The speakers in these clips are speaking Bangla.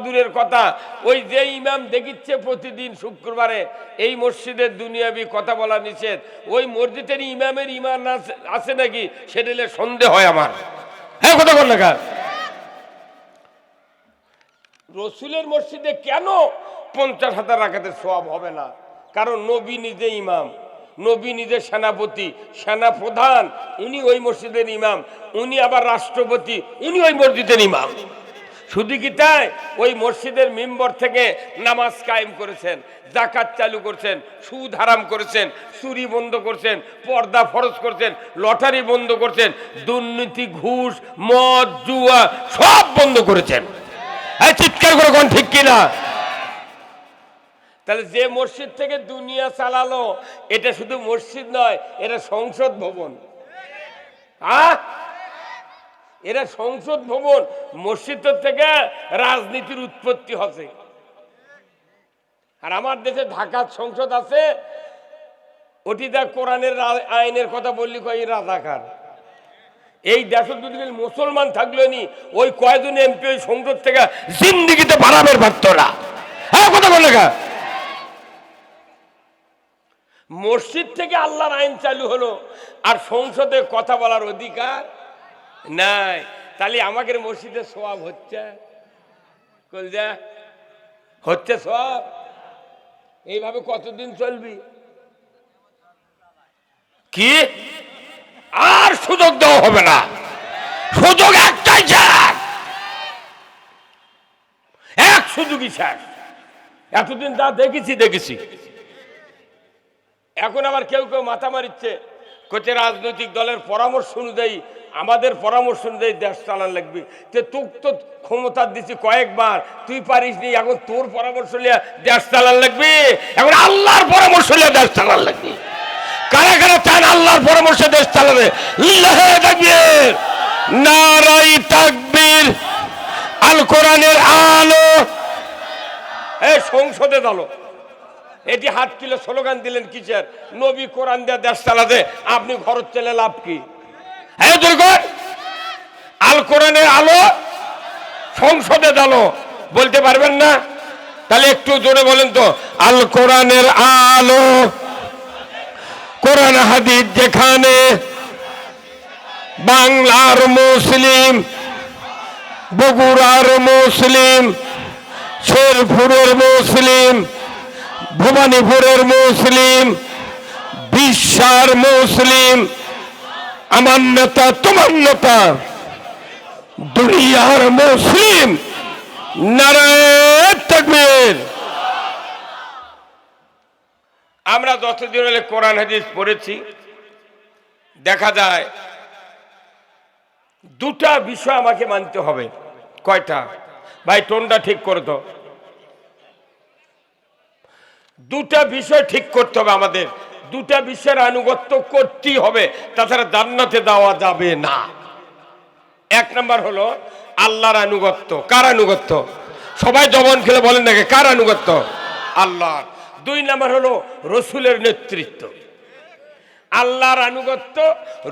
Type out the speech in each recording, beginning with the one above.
দূরের কথা, ওই যে ইমাম দেখিচ্ছে প্রতিদিন শুক্রবারে এই মসজিদের দুনিয়াবি কথা বলা নিষেধ, ওই মসজিদের ইমামের ইমান আছে নাকি সেটা সন্দেহ হয় আমার। হ্যাঁ, কথা বল না। রসুলের মসজিদে কেন 50,000 রাকাতের সওয়াব হবে না? কারণ নবী নিজে ইমাম, নবী নিজে সেনাপতি, সেনাপ্রধান উনি ওই মসজিদের ইমাম, উনি আবার রাষ্ট্রপতি, উনি ওই মসজিদের ইমাম। শুধু কি তাই? ওই মসজিদের মিম্বর থেকে নামাজ কায়েম করেছেন, যাকাত চালু করছেন, সুদ হারাম করেছেন, চুরি বন্ধ করছেন, পর্দা ফরজ করছেন, লটারি বন্ধ করছেন, দুর্নীতি, ঘুষ, মদ, জুয়া সব বন্ধ করেছেন। চিৎকার করে কোন ঠিক কিনা? তাহলে যে মসজিদ থেকে দুনিয়া চালালো এটা শুধু মসজিদ নয়, এটা সংসদ ভবন। এরা সংসদ ভবন। মসজিদ থেকে রাজনীতির উৎপত্তি হচ্ছে। আর আমার দেশে ঢাকার সংসদ আছে, ওটি দেখ কোরআনের আইনের কথা বললি কয় রাজাকার। এই দেশে যদি মুসলমান থাকলো নি ওই কয়জন এমপি ওই সংসদ থেকে জিন্দিগিতে বাড়াবের পারত না। হ্যাঁ, কথা বলে গা। মসজিদ থেকে আল্লাহর আইন চালু হলো আর সংসদে কথা বলার অধিকার নাই। তাহলে আমাদের মসজিদে সওয়াব হচ্ছে, হচ্ছে সওয়াব। এইভাবে কতদিন চলবি? কি আর সুযোগ দেওয়া হবে না? সুযোগ একটাই, এক সুযোগই শেষ। এতদিন যা দেখেছি। এখন আবার কেউ কেউ মাথা মারিচ্ছে, কোচে রাজনৈতিক দলের পরামর্শ অনুযায়ী, আমাদের পরামর্শ অনুযায়ী দেশ চালান লাগবে। তোকে তো ক্ষমতা দিচ্ছি কয়েকবার, তুই পারিস নি, এখন তোর পরামর্শ নিয়ে দেশ চালান লাগবে। এখন আল্লাহর পরামর্শ নিয়ে দেশ চালান লাগবে। কারা কারা চান আল্লাহর পরামর্শে দেশ চালাবে? লিল্লাহি তাকবীর, নারায়ে তাকবীর, আল কোরআনের আলো। এই সংসদে দলো এটি হাত তুলে স্লোগান দিলেন কিসের? নবী কোরআন দিয়ে দেশ চালাতে, আপনি ঘর চলে লাভ কি? হ্যাঁ, আল কোরআনের আলো সংসদে দালো বলতে পারবেন না? তাহলে একটু জোরে বলেন তো, আল কোরআনের আলো। কোরআন হাদিস যেখানে, বাংলার মুসলিম, বগুড়ার মুসলিম, শেরপুরের মুসলিম, ভবানীপুরের মুসলিম, বিশ্বের মুসলিম, আমার নেতা তোমার নেতা, দুনিয়ার মুসলিম। নারায়ে তাকবীর। আমরা যতদিন হলে কোরআন হাদিস পড়েছি, দেখা যায় দুটা বিষয় আমাকে মানতে হবে। কয়টা ভাই? টোনটা ঠিক করে তো। দুটা বিষয় ঠিক করতে হবে আমাদের, দুটা বিষয়ের আনুগত্য করতেই হবে, তাছাড়া জান্নাতে যাওয়া যাবে না। এক নাম্বার হলো আল্লাহর আনুগত্য। কার আনুগত্য? সবাই জবান খেলে বলেন নাকি কার আনুগত্য? আল্লাহর। দুই নাম্বার হলো রসুলের নেতৃত্ব। আল্লাহর আনুগত্য,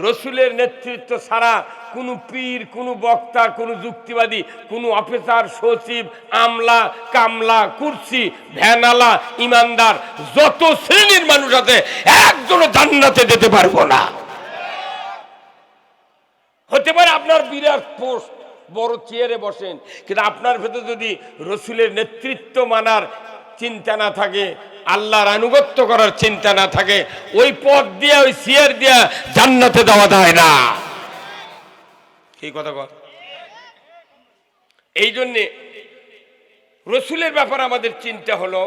রসুলের নেতৃত্ব ছাড়া কোনো পীর, কোনো বক্তা, কোনো যুক্তিবাদী, কোনো অফিসার, সচিব, আমলা, কামলা, কুরসি, ভ্যানালা, ইমানদার, যত শ্রেণীর মানুষ আছে একজনও জান্নাতে যেতে পারবো না। হতে পারে আপনার বিরাট পোস্ট, বড় চেয়ারে বসেন, কিন্তু আপনার ভেতর যদি রসুলের নেতৃত্ব মানার চিন্তা না থাকে, আল্লাহর আনুগত্য করার চিন্তা না থাকে, ওই পথ দিয়ে, ওই চেয়ার দিয়া জান্নাতে যাওয়া যায় না। কি কথা বল? এই জন্যে রসুলের ব্যাপারে আমাদের চিন্তা হলো,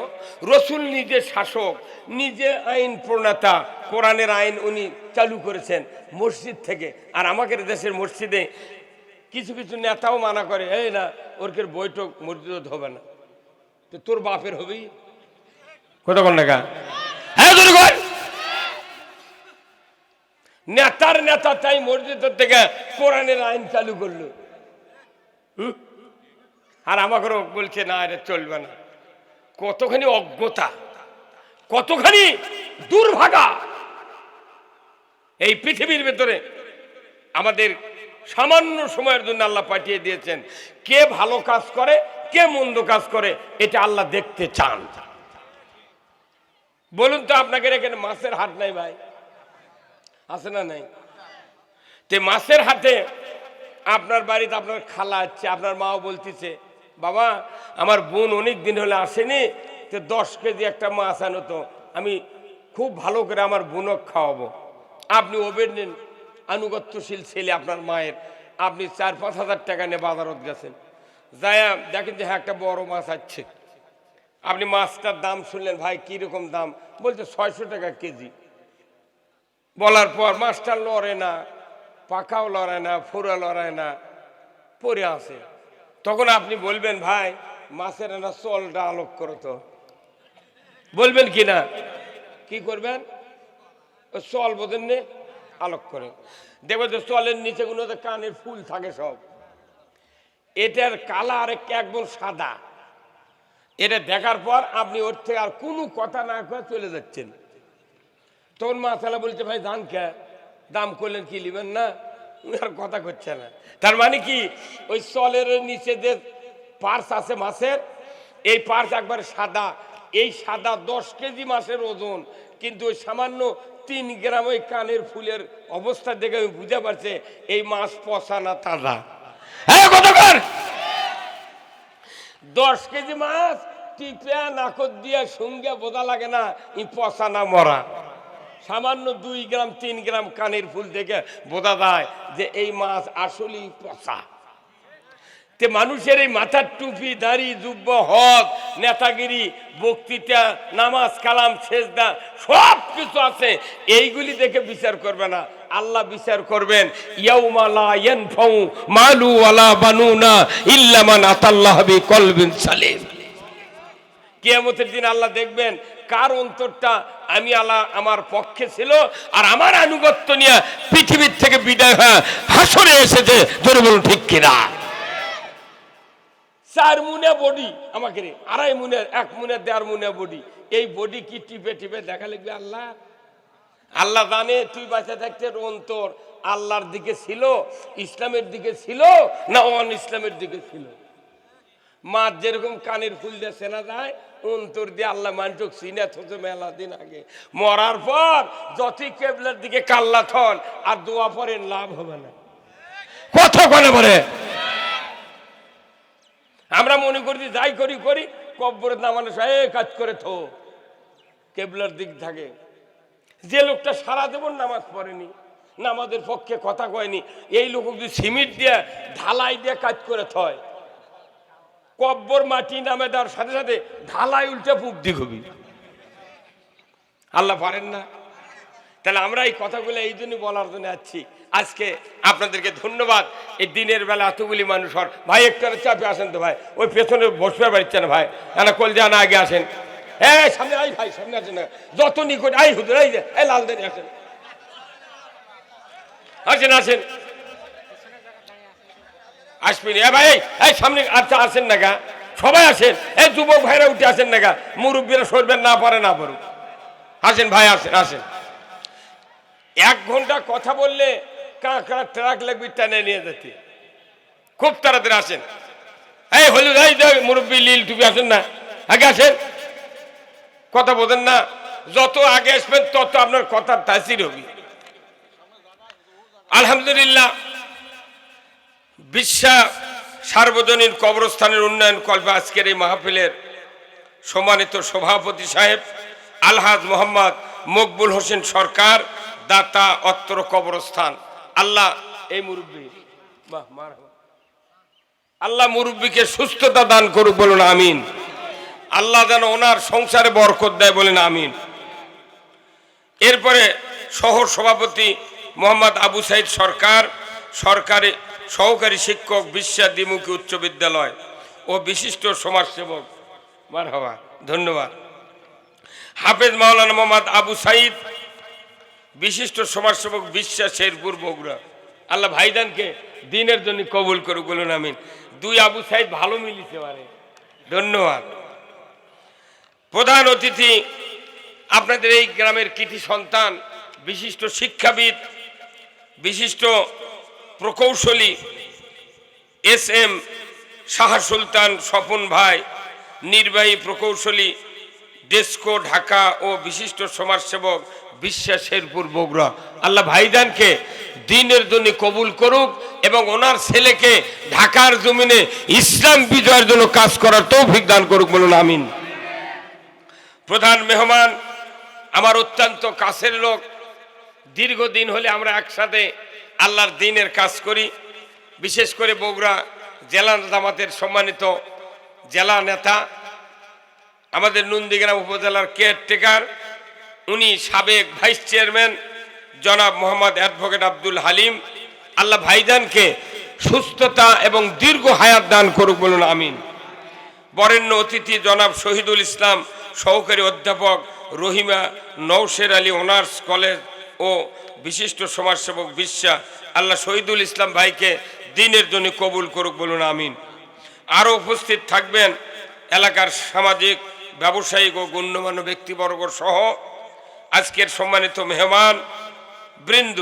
রসুল নিজে শাসক, নিজে আইন প্রণেতা, কোরআনের আইন উনি চালু করেছেন মসজিদ থেকে। আর আমাদের দেশের মসজিদে কিছু কিছু নেতাও মানা করে, এই না ওরকের বৈঠক মসজিদ হবে না, তো তোর বাপের হবেই। কথা বল না? হ্যাঁ, নেতার নেতা তাই মসজিদ থেকে কোরআনের আইন চালু করলো, আর আমাকেও বলছে না এটা চলবে না। কতখানি অজ্ঞতা, কতখানি দুর্ভাগা! এই পৃথিবীর ভেতরে আমাদের সামান্য সময়ের জন্য আল্লাহ পাঠিয়ে দিয়েছেন। কে ভালো কাজ করে, কে মন্দ কাজ করে, এটা আল্লাহ দেখতে চান। বলুন তো আপনাদের এখানে মাছের হাট নাই ভাই? আছে না নাই? তে মাছের হাটে আপনার বাড়িতে আপনার খালা আছে, আপনার মাও বলতেছে, বাবা আমার বোন অনেক দিন হলে আসেনি, তো 10 কেজি একটা মাছ আনো তো, আমি খুব ভালো করে আমার বোনক খাওয়াবো। আপনি ওবেন নেন, আনুগত্যশীল ছেলে আপনার মায়ের, আপনি 4-5 হাজার টাকা নিয়ে বাজারত গেছেন, যায়া দেখেন যে হ্যাঁ একটা বড় মাছ আছে। আপনি মাছটার দাম শুনলেন, ভাই কিরকম দাম? বলছে 600 টাকা কেজি। বলার পর মাছটা লড়ে না, পাকাও লড়ায় না, ফুরা লড়ায় না, পরে আছে। তখন আপনি বলবেন, ভাই মাছের না চলটা আলোক করো তো, বলবেন কি না? কি করবেন? চল বোঝেন নে, আলোক করে দেখবে যে চলের নিচে কোনো কানের ফুল থাকে সব, এটার কালার একদম সাদা। এটা দেখার পর আপনি ওর থেকে আর কোনো কথা না করে চলে যাচ্ছেন। তখন মাছালা বলছে, ভাই দাম কে? দাম করলেন কি নিবেন না? আর কথা করছে না। তার মানে কি, ওই চলের নিচে যে পার্স আছে মাছের, এই পার্স একবার সাদা, এই সাদা 10 কেজি মাছের ওজন, কিন্তু ওই সামান্য 3 গ্রাম ওই কানের ফুলের অবস্থা দেখে আমি বুঝতে পারছি এই মাছ পচা না তাজা। হ্যাঁ কতক্ষণ 10 কেজি মাছ টিপে নাকত দিয়ে সঙ্গে বোঝা লাগে না ই পচা না মরা। সামান্য 2 গ্রাম 3 গ্রাম কানের ফুল থেকে বোঝা যায় যে এই মাছ আসলেই পচা। তে মানুষের এই মাথার টুপি, দাড়ি, জুব্ব, হক, নেতাগিরি, বক্তৃতা, নামাজ, কালাম, সেজদা সব কিছু আছে, এইগুলি দেখে বিচার করবে না, আল্লাহ বিচার করবেন। ইয়াউমা লা ইয়ানফাউ মালু ওয়ালা বানুনা ইল্লা মান আতাল্লাহ বিকলবিন সালিম। কিয়ামতের দিন আল্লাহ দেখবেন কার অন্তরটা আমি আল্লাহ আমার পক্ষে ছিল আর আমার আনুগত্য নিয়ে পৃথিবীর থেকে বিদায় হয়ে হাসরে এসেছে। জোরে বলুন ঠিক কিনা? 4 মুনে বডি আমাকে, 2.5 মুনে, 1 মুনে 1.5 মুনে বডি, এই বডি কি টিপে টিপে দেখা লাগবে আল্লাহ? আল্লাহ জানে তুই বাঁচা থাকতে অন্তর আল্লাহর দিকে ছিল, ইসলামের দিকে ছিল না অন ইসলামের দিকে ছিল। মাছ যেরকম কানের ফুল দিয়ে চেনা যায়, অন্তর দিয়ে আল্লাহ মানুষ চিনে থতে মেলা দিন আগে। মরার পর যতই কেবলার দিকে কাল্লা থন আর দোয়া পরে লাভ হবে না। কথা বলে বলে আমরা মনে করি যাই করি করি, কব্বরের নামানো কাজ করে থো কেবলার দিক থাকে। যে লোকটা সারা দেবন নামাজ পড়েনি, নামাজের পক্ষে কথা কয়নি, এই লোক যদি সিমেন্ট দিয়ে ঢালাই দিয়ে কাজ করে থয়, কব্বর মাটি নামে দেওয়ার সাথে সাথে ঢালাই উল্টে পুক দিক হবি। আল্লাহ পারেন না? তাহলে আমরা এই কথাগুলো এই জন্য বলার জন্য আছি। আজকে আপনাদেরকে ধন্যবাদ। এই দিনের বেলা এতগুলি মানুষ হর ভাই, একটু চাপে আসেন তো ভাই, ওই পেছনে বসবে পারছে না ভাই, না কল জানা আগে আসেন। হ্যাঁ সামনে আই ভাই, সামনে আসেন না, যত নিকট আই হুজুর, এই যে এই লাল দেন আসেন, আসেন আসেন আসবেন। এ ভাই এই সামনে আচ্ছা আসেন না গা, সবাই আসেন, এই যুবক ভাইরা উঠে আসেন না গা, মুরব্বীরা সরবেন না পারে না পারুক, আসেন ভাই আসেন আসেন। 1 ঘন্টা কথা বললে কাঁকড়া ট্রাক লাগবে টেনে নিয়ে যেতে, খুব তাড়াতাড়ি আসেন। এই হলুদ এই মুরব্বী লীল টুপি আসেন না, আগে আসেন, কথা বোঝেন না, যত আগে আসবেন তত আপনার কথার তাসির হবে। আলহামদুলিল্লাহ, বিশ্ব সার্বজনীন কবরস্থানের উন্নয়ন কল্পে আজকের এই মাহফিলের সম্মানিত সভাপতি সাহেব আলহাজ মোহাম্মদ মকবুল হোসেন সরকার, দাতা অত্র কবরস্থান। আল্লাহ এই মুরব্বী, আল্লাহ মুরব্বীকে সুস্থতা দান করুক, বলুন আমিন। আল্লাহ যেন ওনার সংসারে বরকত দেয়, বলেন আমিন। এরপরে শহর সভাপতি মোহাম্মদ আবু সাইদ সরকার, সরকারি সহকারী শিক্ষক, বিশ্বা দ্বিমুখী উচ্চ বিদ্যালয় ও বিশিষ্ট সমাজসেবক, মারহাবা, ধন্যবাদ। হাফেজ মাওলানা মোহাম্মদ আবু সাইদ, বিশিষ্ট সমাজসেবক, বিশ্বা শেরপুর, বগুড়া। আল্লাহ ভাইজানকে দিনের জন্য কবুল করুক, বলুন আমিন। 2 আবু সাইদ ভালো মিলিতে পারে, ধন্যবাদ। প্রধান অতিথি আপনাদের এই গ্রামের কৃতি সন্তান, বিশিষ্ট শিক্ষাবিদ, বিশিষ্ট প্রকৌশলী, SM শাহ সুলতান স্বপন ভাই, নির্বাহী প্রকৌশলী ডেস্কো ঢাকা ও বিশিষ্ট সমাজসেবক বিশ্বাস শেরপুর বগুড়া। আল্লাহ ভাইজানকে দ্বীনের জন্য কবুল করুক এবং ওনার ছেলেকে ঢাকার জমিনে ইসলাম বিজয়ের জন্য কাজ করার তৌফিক দান করুক, বলুন আমিন। প্রধান মেহমান আমার অত্যন্ত কাছের লোক, দীর্ঘদিন হলে আমরা একসাথে আল্লাহর দ্বীনের কাজ করি। বিশেষ করে বগুড়া জেলা জামাতের সম্মানিত জেলা নেতা, আমাদের নন্দীগ্রাম উপজেলার কেয়ারটেকার, উনি সাবেক ভাইস চেয়ারম্যান জনাব মোহাম্মদ অ্যাডভোকেট আব্দুল হালিম। আল্লাহ ভাইজানকে সুস্থতা এবং দীর্ঘ হায়াত দান করুক, বলুন আমিন। বরেণ্য অতিথি জনাব শহীদুল ইসলাম, সহকারী অধ্যাপক রহিমা নওশের আলী অনার্স কলেজ ও বিশিষ্ট সমাজসেবক বিশ্বাস। আল্লাহ শহীদুল ইসলাম ভাইকে দ্বীনের জন্য কবুল করুক, বলুন আমিন। আরও উপস্থিত থাকবেন এলাকার সামাজিক, ব্যবসায়িক ও গণ্যমান্য ব্যক্তিবর্গ সহ আজকের সম্মানিত মেহমান বৃন্দ।